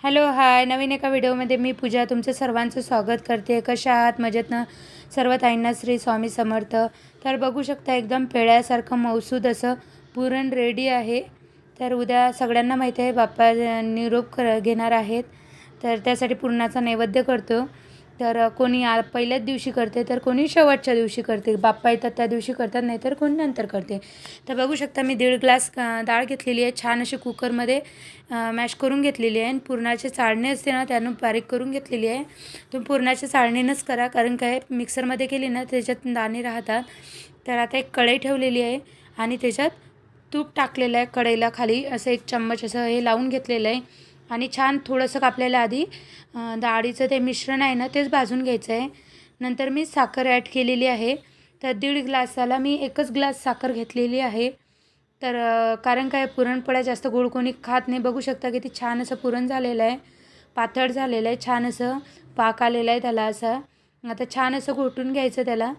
Hello hi, नवीन एका व्हिडिओमध्ये मी पूजा तुमचं सर्वांचं स्वागत करते। कशा आहात? मजेतनं? सर्व ताईंना श्री स्वामी समर्थ। तर बघू शकता एकदम पेढ्यासारखं मौसूद असं पुरण रेडी आहे। तर उद्या सगळ्यांना माहिती आहे बाप्पा निरोप घेणार आहेत, तर त्यासाठी पुरणाचा नैवेद्य करतो। तर कोणी पहिल्याच दिवशी करते, तर कोणी शेवटच्या दिवशी करते। बाप्पा येतात त्या दिवशी करतात, नाहीतर कोणी नंतर करते। तर बघू शकता मी 1.5 ग्लास डाळ घेतलेली आहे, छान अशी कुकरमध्ये मॅश करून घेतलेली आहे। पुरणाचे चाळणी असते ना, त्यानं बारीक करून घेतलेली आहे। तुम्ही पुरणाच्या चाळणीनंच करा, कारण काय मिक्सरमध्ये केली ना त्याच्यात दाणे राहतात। तर आता एक कढई ठेवलेली आहे आणि त्याच्यात तूप टाकलेलं आहे। कढईला खाली असं 1 चम्मच असं हे लावून घेतलेलं आहे आणि छान थोडंसं आपल्याला आधी डाळीचं ते मिश्रण आहे ना तेच भाजून घ्यायचं आहे। नंतर मी साखर ॲड केलेली आहे। तर 1.5 ग्लासाला मी 1च ग्लास साखर घेतलेली आहे। तर कारण काय पुरणपोळ्या जास्त गोड कोणी खात नाही। बघू शकता किती छान असं पुरण झालेलं आहे, पातळ झालेलं आहे, छान असं पाक आलेला आहे त्याला असा। आता छान असं घोटून घ्यायचं त्याला।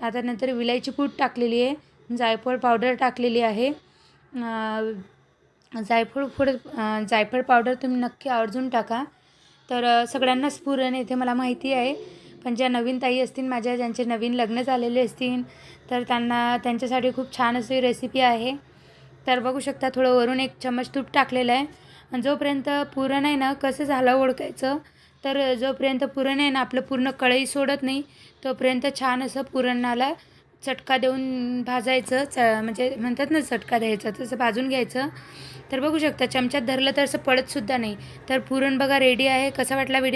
आता नंतर विलायची पूड टाकलेली आहे, जायफळ पावडर टाकलेली आहे। जायफळ पावडर तुम्ही नक्की आवर्जून टाका। तर सगळ्यांनाच पुरण येते मला माहिती आहे, पण ज्या नवीन ताई असतील माझ्या, ज्यांचे नवीन लग्न झालेले असतील, तर त्यांच्यासाठी खूप छान अशी रेसिपी आहे। तर बघू शकता थोडं वरून 1 चम्मच तूप टाकलेलं आहे। आणि जोपर्यंत पुरण आहे ना कसं झालं ओळखायचं, तर जोपर्यंत पुरण आहे ना आपलं पूर्ण कढई सोडत नाही तोपर्यंत छान असं पुरणाला चटका देऊन भाजायचं। म्हणजे म्हणतात ना चटका द्यायचा, तसं भाजून घ्यायचं। तर बघू शकता चमच्यात धरलं तर असं पडतसुद्धा नाही। तर पुरण बघा रेडी आहे। कसा वाटला व्हिडिओ?